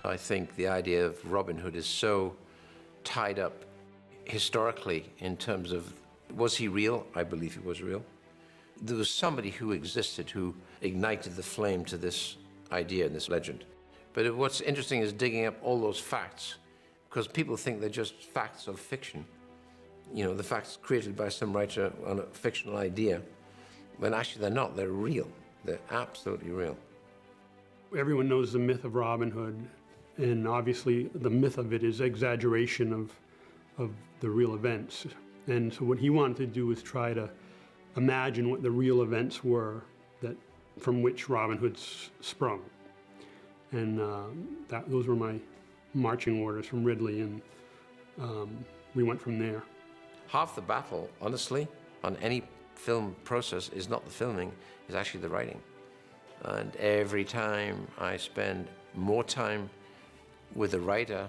I think the idea of Robin Hood is so tied up historically in terms of, was he real? I believe he was real. There was somebody who existed who ignited the flame to this idea and this legend. But what's interesting is digging up all those facts, because people think they're just facts of fiction. You know, the facts created by some writer on a fictional idea, when actually they're not, they're real. They're absolutely real. Everyone knows the myth of Robin Hood, and obviously the myth of it is exaggeration of the real events. And so what he wanted to do was try to imagine what the real events were that from which Robin Hood sprung. And those were my marching orders from Ridley, and we went from there. Half the battle, honestly, on any film process is not the filming, it's actually the writing. And every time I spend more time with a writer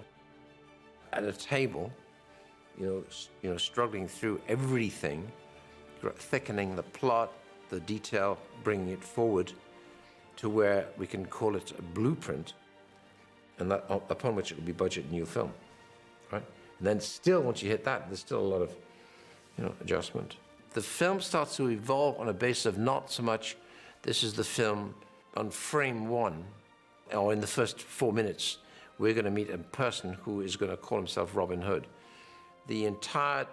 at a table, you know, struggling through everything, thickening the plot, the detail, bringing it forward to where we can call it a blueprint, and that, upon which it will be budgeted new film, right? And then still, once you hit that, there's still a lot of, you know, adjustment. The film starts to evolve on a basis of not so much, this is the film on frame one, or in the first 4 minutes, we're going to meet a person who is going to call himself Robin Hood. The entire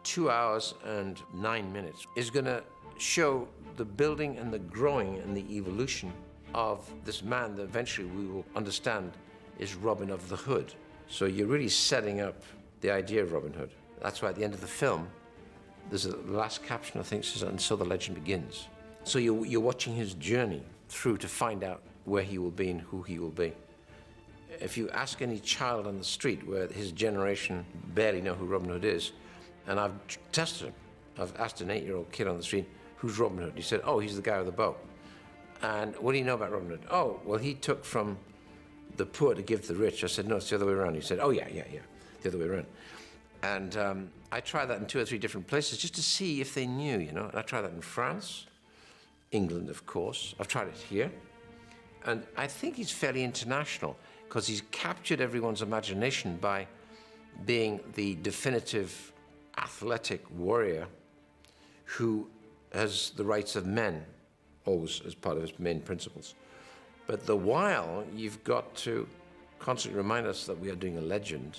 2 hours and 9 minutes is going to show the building and the growing and the evolution of this man that eventually we will understand is Robin of the Hood. So you're really setting up the idea of Robin Hood. That's why at the end of the film, there's a last caption, I think, says, and so the legend begins. So you're watching his journey through to find out where he will be and who he will be. If you ask any child on the street where his generation barely know who Robin Hood is, and I've tested him, I've asked an 8-year-old kid on the street, who's Robin Hood? He said, oh, he's the guy with the bow. And what do you know about Robin Hood? Oh, well, he took from the poor to give to the rich. I said, no, it's the other way around. He said, oh, yeah, the other way around. And I tried that in 2 or 3 different places just to see if they knew, you know. And I tried that in France, England, of course. I've tried it here. And I think he's fairly international because he's captured everyone's imagination by being the definitive athletic warrior who has the rights of men, always as part of his main principles. But the while, you've got to constantly remind us that we are doing a legend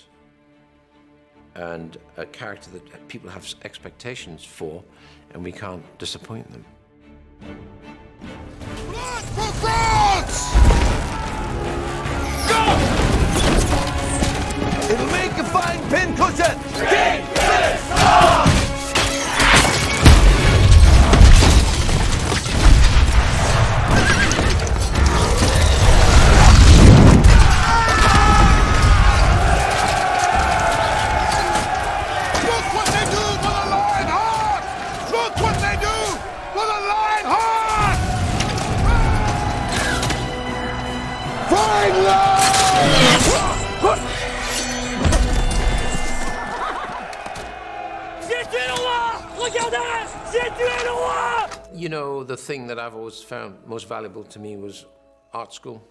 and a character that people have expectations for, and we can't disappoint them. Blood for France! Go! It'll make a fine pincushion! King, finish, on! Look what they do for the Lion Heart! Look what they do for the Lion Heart! Fine love! You know, the thing that I've always found most valuable to me was art school,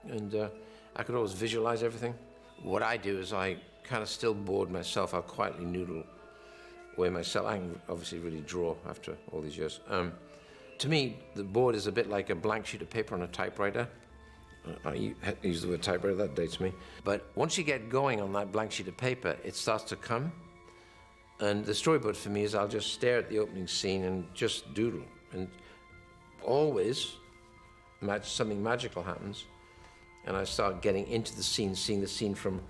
and I could always visualize everything. What I do is I kind of still bored myself. I'll quietly noodle away myself. I can obviously really draw after all these years. To me, the board is a bit like a blank sheet of paper on a typewriter. I use the word typewriter, that dates me. But once you get going on that blank sheet of paper, it starts to come. And the storyboard for me is I'll just stare at the opening scene and just doodle. And always, something magical happens. And I start getting into the scene, seeing the scene from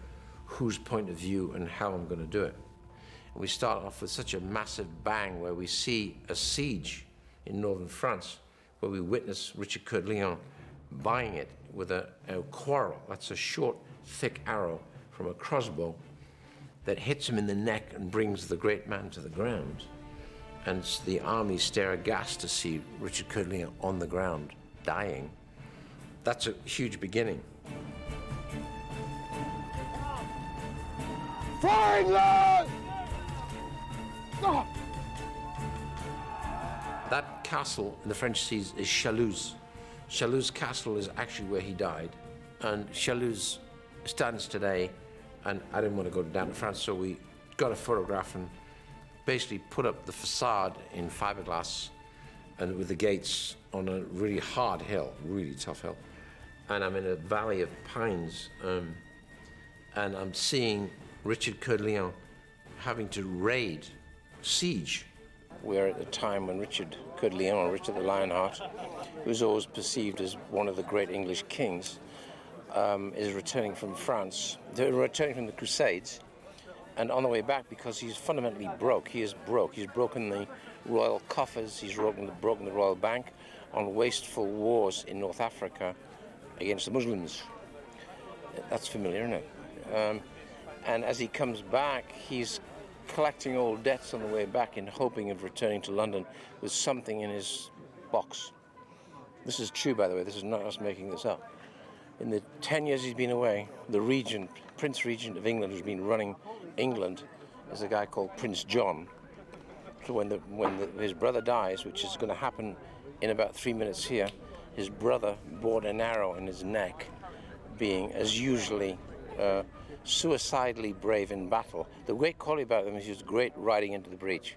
whose point of view and how I'm going to do it. And we start off with such a massive bang where we see a siege in northern France, where we witness Richard Coeur de Lion buying it with a quarrel. That's a short, thick arrow from a crossbow that hits him in the neck and brings the great man to the ground. And the army stare aghast to see Richard Coeur de Lion on the ground, dying. That's a huge beginning. Fine lad! Oh. That castle in the French seas is Chalouse. Chalouse Castle is actually where he died. And Chalouse stands today, and I didn't want to go down to France, so we got a photograph and basically put up the facade in fiberglass and with the gates on a really hard hill, really tough hill. And I'm in a valley of pines, and I'm seeing Richard Coeur de Lion having to raid, siege. We're at the time when Richard Coeur de Lion, or Richard the Lionheart, who was always perceived as one of the great English kings, is returning from France. They're returning from the Crusades, and on the way back, because he's fundamentally broke, he is broke. He's broken the royal coffers, he's broken the royal bank on wasteful wars in North Africa against the Muslims. That's familiar, isn't it? And as he comes back, he's collecting old debts on the way back in hoping of returning to London with something in his box. This is true, by the way, this is not us making this up. In the 10 years he's been away, the regent, Prince Regent of England, who's been running England, is a guy called Prince John. So when his brother dies, which is going to happen in about 3 minutes here, his brother bored an arrow in his neck, being, as usually, suicidally brave in battle. The great quality about him is he was great riding into the breach.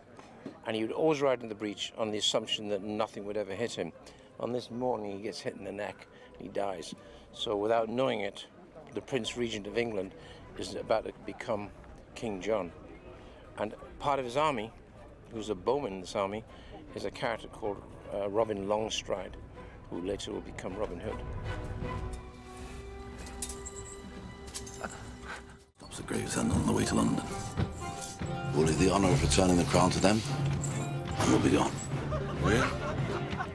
And he would always ride into the breach on the assumption that nothing would ever hit him. On this morning, he gets hit in the neck, he dies. So without knowing it, the Prince Regent of England is about to become King John. And part of his army, who's a bowman in this army, is a character called Robin Longstride, who later will become Robin Hood. Stops the Gravesend on the way to London. We'll leave the honour of returning the crown to them, and we'll be gone. Really?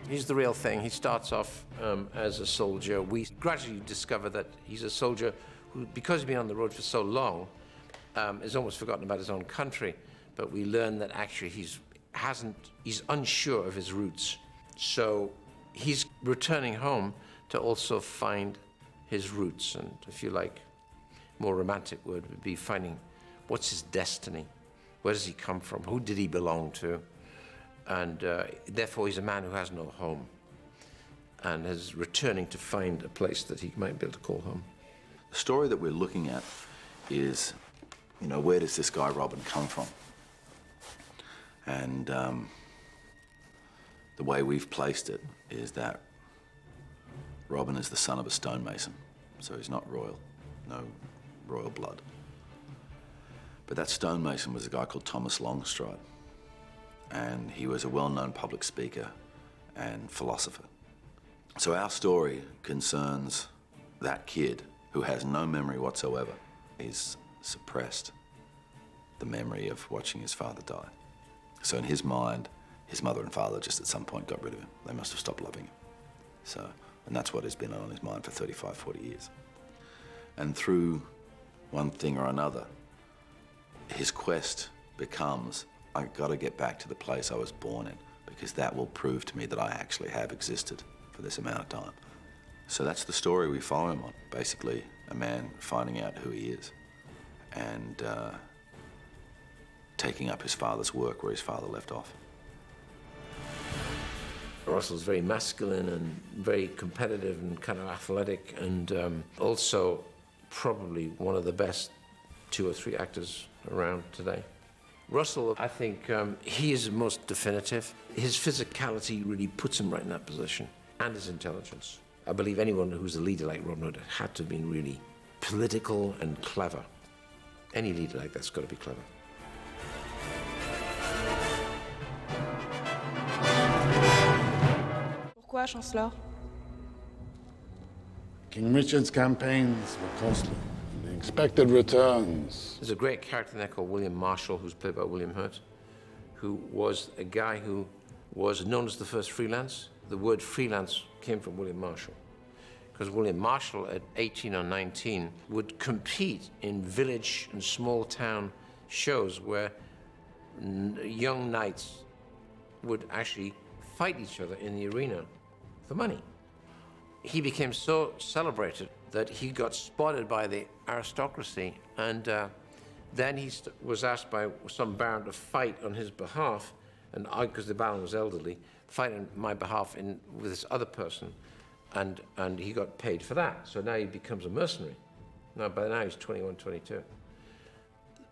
He's the real thing. He starts off as a soldier. We gradually discover that he's a soldier who, because he's been on the road for so long, is almost forgotten about his own country. But we learn that actually he's unsure of his roots. So he's returning home to also find his roots. And if you like, more romantic word would be finding what's his destiny? Where does he come from? Who did he belong to? And therefore he's a man who has no home and is returning to find a place that he might be able to call home. The story that we're looking at is, where does this guy Robin come from? And the way we've placed it is that Robin is the son of a stonemason, so he's not royal, no royal blood. But that stonemason was a guy called Thomas Longstride, and he was a well-known public speaker and philosopher. So our story concerns that kid who has no memory whatsoever. He's suppressed the memory of watching his father die. So in his mind, his mother and father just at some point got rid of him. They must have stopped loving him. And that's what has been on his mind for 35, 40 years. And through one thing or another, his quest becomes, I've got to get back to the place I was born in, because that will prove to me that I actually have existed for this amount of time. So that's the story we follow him on. Basically, a man finding out who he is and taking up his father's work where his father left off. Russell's very masculine and very competitive and kind of athletic, and also probably one of the best 2 or 3 actors around today. Russell, I think he is the most definitive. His physicality really puts him right in that position, and his intelligence. I believe anyone who's a leader like Robin Hood had to have been really political and clever. Any leader like that's got to be clever. Pourquoi, Chancellor? King Richard's campaigns were costly, and the expected returns. There's a great character there called William Marshall, who's played by William Hurt, who was a guy who was known as the first freelance. The word freelance came from William Marshall, because William Marshall, at 18 or 19, would compete in village and small town shows where young knights would actually fight each other in the arena for money. He became so celebrated that he got spotted by the aristocracy, and then he was asked by some baron to fight on his behalf, and because the baron was elderly, fight on my behalf with this other person, and he got paid for that. So now he becomes a mercenary. No, by now he's 21, 22.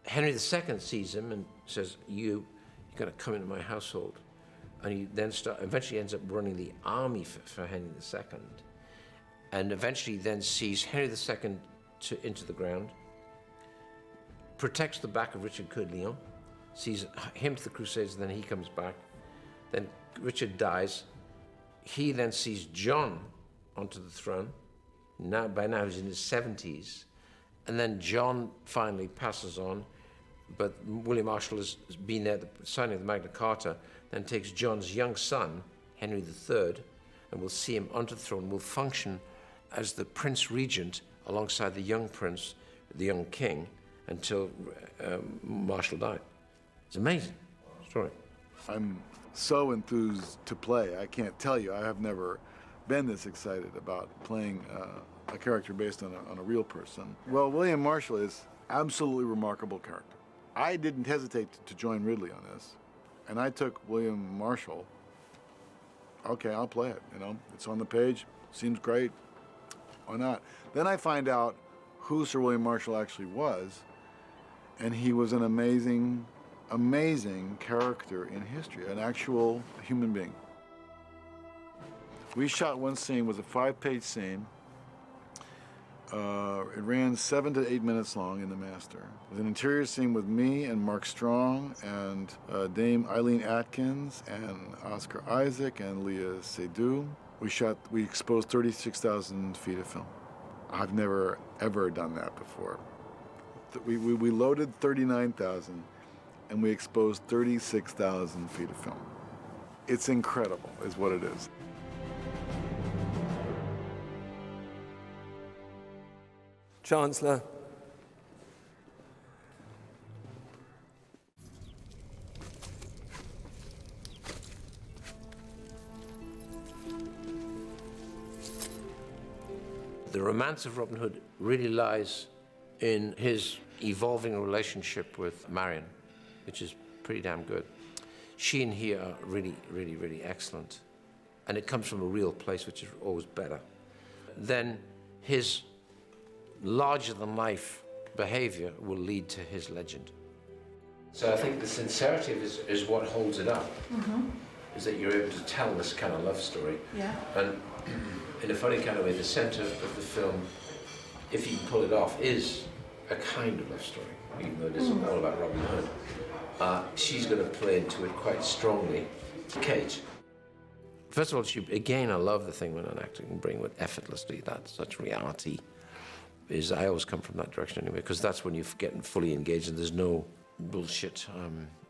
Henry II sees him and says, you're going to come into my household. And he then eventually ends up running the army for Henry II. And eventually then sees Henry II into the ground, protects the back of Richard Coeur de Lion, sees him to the Crusades, and then he comes back. Then Richard dies. He then sees John onto the throne. By now he's in his 70s. And then John finally passes on, but William Marshall has been there at the signing of the Magna Carta, then takes John's young son, Henry III, and will see him onto the throne, will function as the Prince Regent alongside the young prince, the young king, until Marshall died. It's an amazing story. I'm so enthused to play. I can't tell you, I have never been this excited about playing a character based on a real person. Well, William Marshall is absolutely remarkable character. I didn't hesitate to join Ridley on this, and I took William Marshall. Okay, I'll play it, you know. It's on the page, seems great, why not? Then I find out who Sir William Marshall actually was, and he was an amazing, amazing character in history, an actual human being. We shot one scene, was a 5-page scene. It ran 7 to 8 minutes long in the master. It was an interior scene with me and Mark Strong and Dame Eileen Atkins and Oscar Isaac and Leah Seydoux. We exposed 36,000 feet of film. I've never, ever done that before. We loaded 39,000 and we exposed 36,000 feet of film. It's incredible, is what it is. Chancellor. The romance of Robin Hood really lies in his evolving relationship with Marion, which is pretty damn good. She and he are really, really, really excellent. And it comes from a real place, which is always better. Then his larger-than-life behavior will lead to his legend. So I think the sincerity of it is what holds it up, is that you're able to tell this kind of love story. Yeah. And in a funny kind of way, the center of the film, if you can pull it off, is a kind of love story, even though it isn't all about Robin Hood. She's going to play into it quite strongly. Kate. First of all, again, I love the thing when an actor can bring it effortlessly, that such reality. I always come from that direction anyway, because that's when you get fully engaged and there's no bullshit.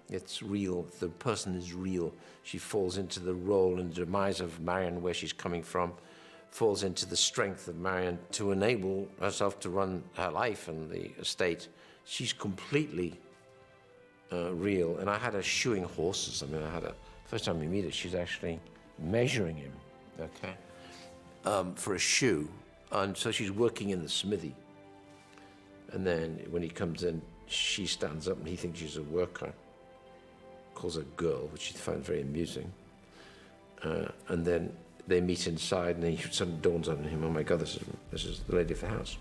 It's real. The person is real. She falls into the role and demise of Marion, where she's coming from, falls into the strength of Marion to enable herself to run her life and the estate. She's completely real. And I had her shoeing horses. I mean, first time we meet her, she's actually measuring him, okay, for a shoe. And so she's working in the smithy. And then when he comes in, she stands up and he thinks she's a worker, calls her girl, which he finds very amusing. And then they meet inside and he suddenly dawns on him, oh my God, this is the lady of the house.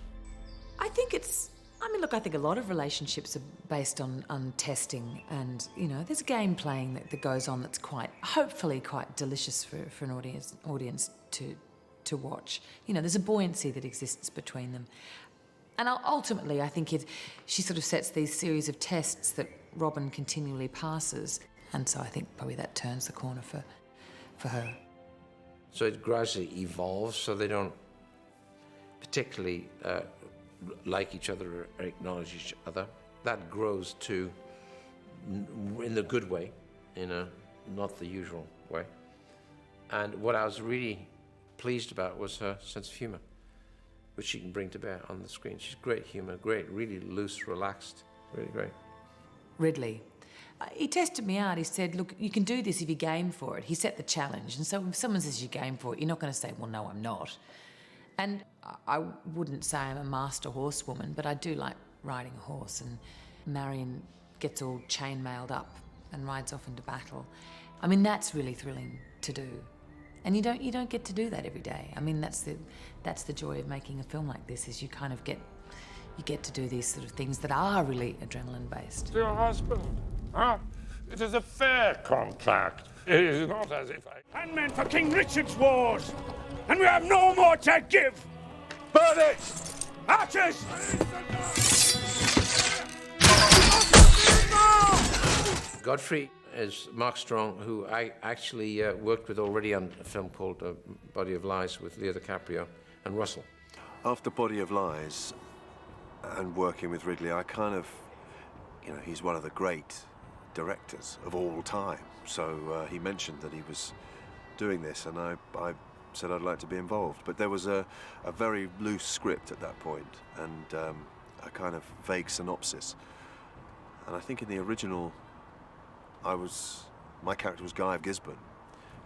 I think I think a lot of relationships are based on testing, and, you know, there's game playing that goes on that's hopefully quite delicious for an audience to watch. You know, there's a buoyancy that exists between them. And ultimately, I think she sort of sets these series of tests that Robin continually passes. And so I think probably that turns the corner for her. So it gradually evolves, so they don't particularly like each other or acknowledge each other. That grows to, in the good way, not the usual way. And what I was really pleased about was her sense of humor, which she can bring to bear on the screen. She's great humor, great, really loose, relaxed, really great. Ridley, he tested me out. He said, look, you can do this if you're game for it. He set the challenge. And so if someone says you're game for it, you're not going to say, well, no, I'm not. And I wouldn't say I'm a master horsewoman, but I do like riding a horse. And Marion gets all chain-mailed up and rides off into battle. I mean, that's really thrilling to do. And you don't get to do that every day. I mean, that's the joy of making a film like this, is you kind of get you get to do these sort of things that are really adrenaline-based. To your husband, huh? It is a fair contract. It is not as if I... And meant for King Richard's wars, and we have no more to give. Burn it! Archers! Godfrey is Mark Strong, who I actually worked with already on a film called Body of Lies with Leo DiCaprio and Russell. After Body of Lies and working with Ridley, I kind of, you know, he's one of the great directors of all time. So he mentioned that he was doing this, and I said I'd like to be involved. But there was a very loose script at that point, and a kind of vague synopsis. And I think in the original, my character was Guy of Gisborne,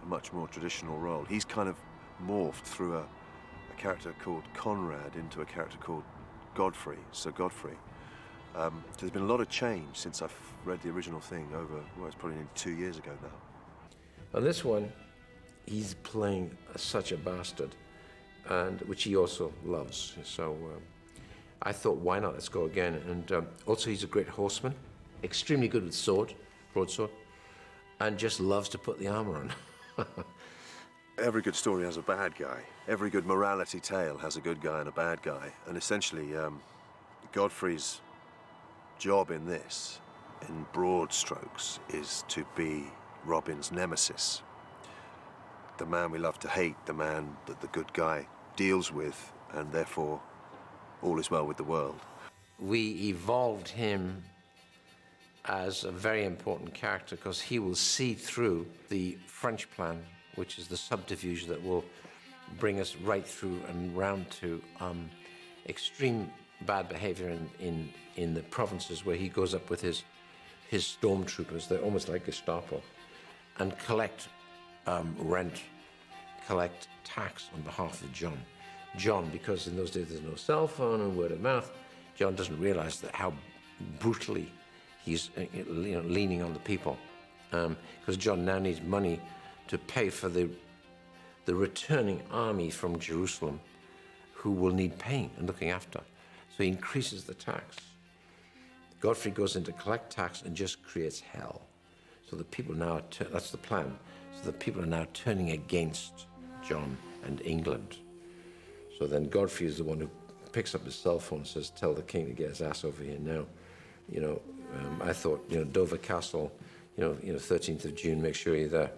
a much more traditional role. He's kind of morphed through a character called Conrad into a character called Godfrey, Sir Godfrey. So there's been a lot of change since I've read the original thing over, well, it's probably 2 years ago now. On this one, he's playing such a bastard, and which he also loves. So I thought, why not? Let's go again. And also, he's a great horseman, extremely good with sword, broadsword, and just loves to put the armor on. Every good story has a bad guy. Every good morality tale has a good guy and a bad guy. And essentially, Godfrey's job in this, in broad strokes, is to be Robin's nemesis. The man we love to hate, the man that the good guy deals with, and therefore all is well with the world. We evolved him as a very important character because he will see through the French plan, which is the subterfuge that will bring us right through and round to extreme bad behavior in the provinces where he goes up with his stormtroopers. They're almost like Gestapo, and collect rent, collect tax on behalf of John. John, because in those days there's no cell phone and word of mouth, John doesn't realize that how brutally he's leaning on the people, because John now needs money to pay for the returning army from Jerusalem, who will need paying and looking after. So he increases the tax. Godfrey goes in to collect tax and just creates hell. So the people now, that's the plan. So the people are now turning against John and England. So then Godfrey is the one who picks up his cell phone and says, tell the king to get his ass over here now. You know, I thought, Dover Castle, 13th of June, make sure you're there.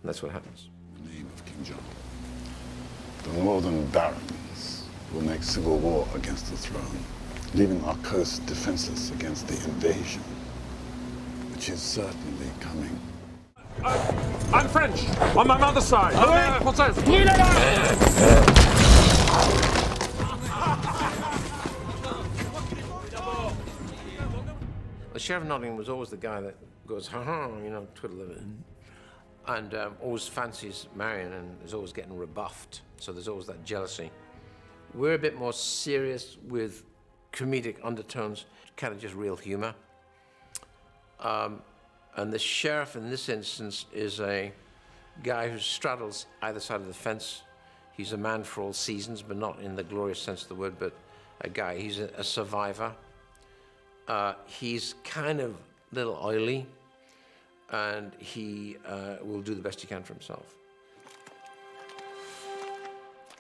And that's what happens. In the name of King John, the northern barons will make civil war against the throne, leaving our coast defenseless against the invasion, which is certainly coming. I'm French, on my mother's side. The Sheriff of Nottingham was always the guy that goes, ha-ha, twiddle it, and always fancies Marion and is always getting rebuffed. So there's always that jealousy. We're a bit more serious with comedic undertones, kind of just real humor. And the sheriff in this instance is a guy who straddles either side of the fence. He's a man for all seasons, but not in the glorious sense of the word, but a guy. He's a survivor. He's kind of a little oily, and he will do the best he can for himself.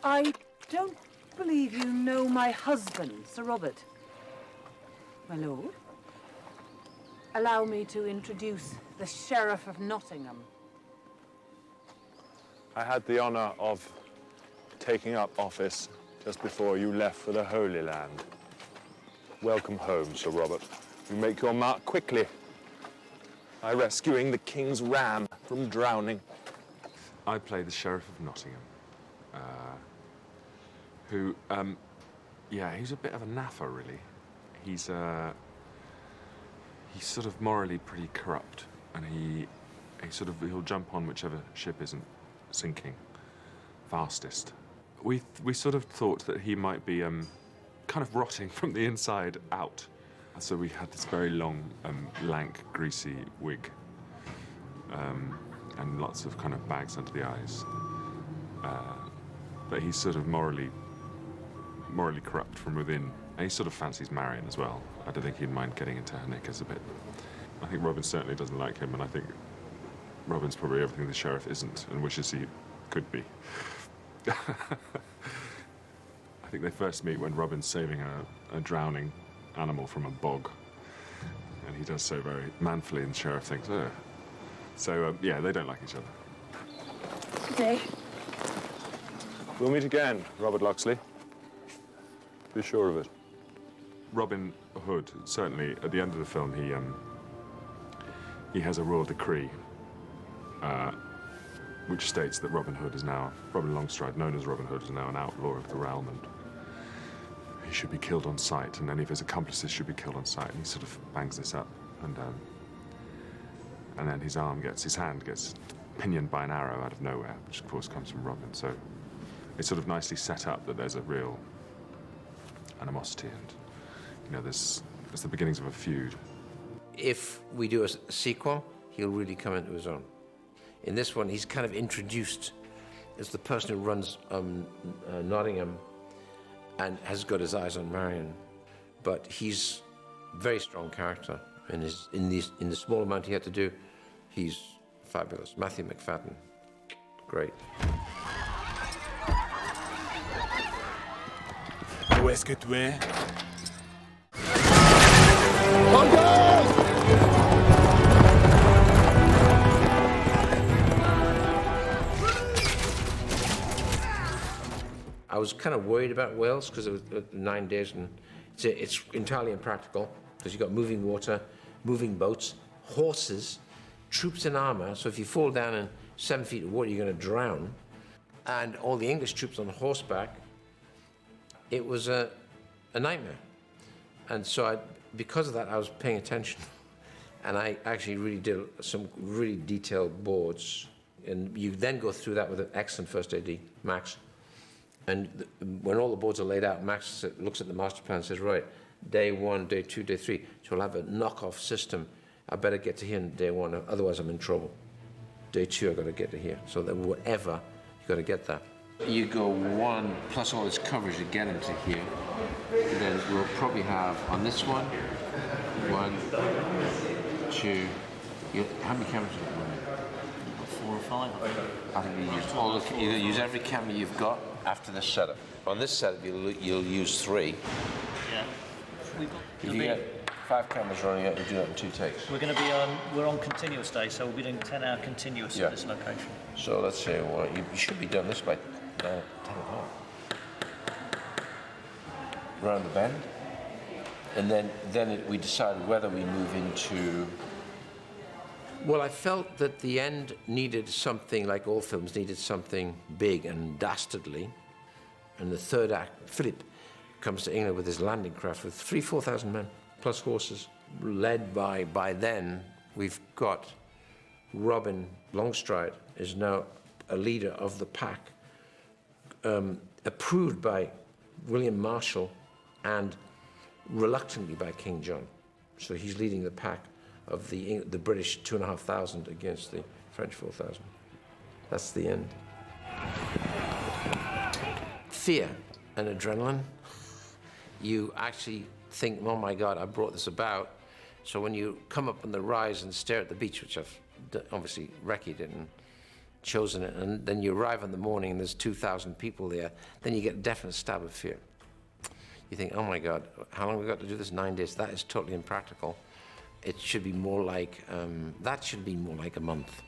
I don't believe you know my husband, Sir Robert. My lord, allow me to introduce the Sheriff of Nottingham. I had the honor of taking up office just before you left for the Holy Land. Welcome home, Sir Robert. You make your mark quickly by rescuing the King's ram from drowning. I play the Sheriff of Nottingham, who, he's a bit of a naffer, really. He's sort of morally pretty corrupt, and he'll jump on whichever ship isn't sinking fastest. We sort of thought that he might be kind of rotting from the inside out. So we had this very long, lank, greasy wig, and lots of kind of bags under the eyes. But he's sort of morally corrupt from within. And he sort of fancies Marion as well. I don't think he'd mind getting into her knickers a bit. I think Robin certainly doesn't like him, and I think Robin's probably everything the sheriff isn't and wishes he could be. I think they first meet when Robin's saving a drowning animal from a bog. And he does so very manfully, and the sheriff thinks, oh. So, yeah, they don't like each other. Today. We'll meet again, Robert Locksley. Be sure of it. Robin Hood, certainly at the end of the film, he has a royal decree which states that Robin Longstride, known as Robin Hood, is now an outlaw of the realm, and he should be killed on sight, and any of his accomplices should be killed on sight. And he sort of bangs this up, and then his hand gets pinioned by an arrow out of nowhere, which of course comes from Robin. So it's sort of nicely set up that there's a real animosity, and there's the beginnings of a feud. If we do a sequel, he'll really come into his own. In this one, he's kind of introduced as the person who runs Nottingham and has got his eyes on Marion, but he's a very strong character. In the small amount he had to do, he's fabulous. Matthew McFadden, great. Où est-ce que tu es? I was kind of worried about Wales because it was 9 days, and it's entirely impractical because you've got moving water, moving boats, horses, troops in armor. So if you fall down in 7 feet of water, you're going to drown. And all the English troops on horseback. It was a nightmare. And so because of that, I was paying attention. And I actually really did some really detailed boards. And you then go through that with an excellent first AD, Max. And when all the boards are laid out, Max looks at the master plan and says, right, day 1, day 2, day 3. So I'll have a knock-off system. I better get to here on day 1, otherwise I'm in trouble. Day 2, I've got to get to here. So that whatever, you've got to get that. You go 1 plus all this coverage to get into here. And then we'll probably have on this one, 1, 2. How many cameras have you got? 4 or 5. I think you use every camera you've got after this setup. On this setup, you'll use 3. Yeah. If you get 5 cameras running, you do that in 2 takes. We're on continuous day, so we'll be doing 10-hour continuous at this location. So let's say, well, you should be done this by 10 o'clock. Round the bend. And then we decided whether we move into... Well, I felt that the end needed something, like all films, needed something big and dastardly. And the third act, Philip comes to England with his landing craft with 4,000 men, plus horses, led by then, we've got Robin Longstride is now a leader of the pack, approved by William Marshall and reluctantly by King John. So he's leading the pack of the British 2,500 against the French 4,000. That's the end. Fear and adrenaline. You actually think, oh my God, I brought this about. So when you come up on the rise and stare at the beach, which I've obviously recce'd it and chosen it, and then you arrive in the morning and there's 2,000 people there, then you get a definite stab of fear. You think, oh my God, how long have we got to do this? 9 days. That is totally impractical. It should be more like, that should be more like a month.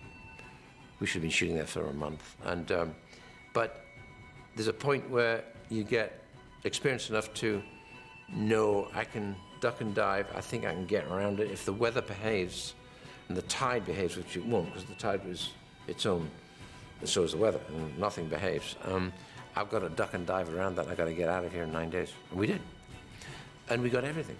We should have been shooting there for a month. And, but there's a point where you get experienced enough to know I can duck and dive. I think I can get around it. If the weather behaves and the tide behaves, which it won't, because the tide was its own, and so is the weather, and nothing behaves. I've got to duck and dive around that. I've got to get out of here in 9 days. And we did. And we got everything.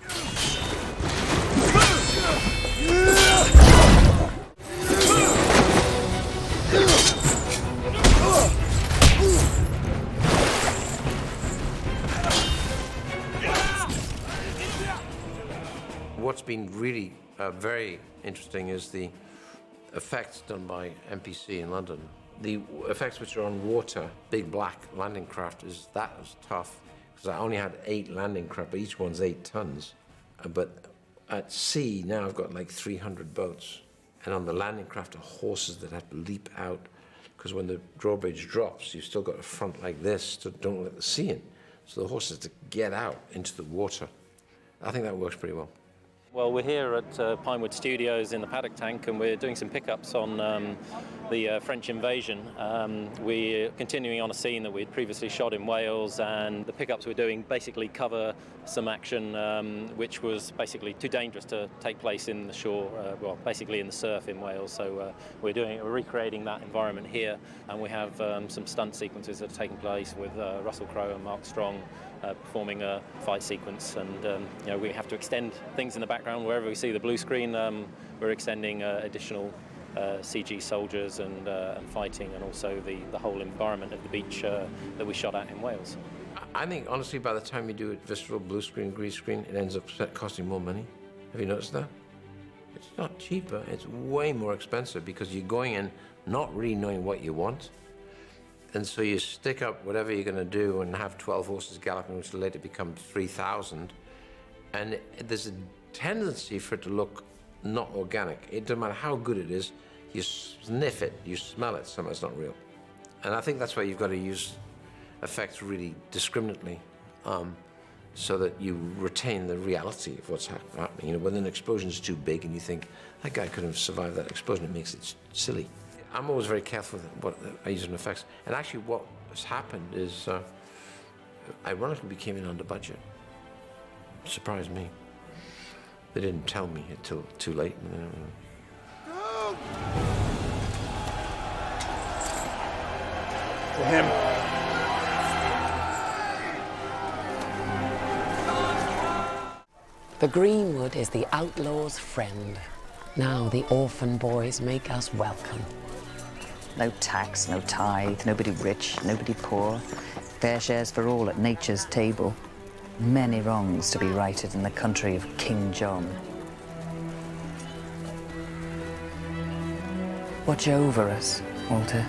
What's been really very interesting is the effects done by MPC in London. The effects which are on water, big black landing craft, that was tough. because I only had 8 landing craft, but each one's 8 tons. But at sea, now I've got like 300 boats. And on the landing craft are horses that have to leap out, because when the drawbridge drops, you've still got a front like this to don't let the sea in. So the horses have to get out into the water. I think that works pretty well. Well, we're here at Pinewood Studios in the paddock tank, and we're doing some pickups on the French invasion. We're continuing on a scene that we'd previously shot in Wales, and the pickups we're doing basically cover some action which was basically too dangerous to take place in the shore, well, basically in the surf in Wales. So we're recreating that environment here, and we have some stunt sequences that are taking place with Russell Crowe and Mark Strong performing a fight sequence, and you know, we have to extend things in the background. Wherever we see the blue screen, we're extending additional CG soldiers and fighting, and also the whole environment of the beach that we shot at in Wales. I think, honestly, by the time you do it visceral, blue screen, green screen, it ends up costing more money. Have you noticed that? It's not cheaper, it's way more expensive, because you're going in not really knowing what you want. And so you stick up whatever you're going to do and have 12 horses galloping, which will later become 3,000. And there's a tendency for it to look not organic. It doesn't matter how good it is, you sniff it, you smell it, somehow it's not real. And I think that's why you've got to use effects really discriminately, so that you retain the reality of what's happening. You know, when an explosion is too big and you think, that guy couldn't have survived that explosion, it makes it silly. I'm always very careful with what I use in effects. And actually what has happened is, ironically, we came in under budget. Surprised me. They didn't tell me until too late. To him. The greenwood is the outlaw's friend. Now the orphan boys make us welcome. No tax, no tithe, nobody rich, nobody poor. Fair shares for all at nature's table. Many wrongs to be righted in the country of King John. Watch over us, Walter.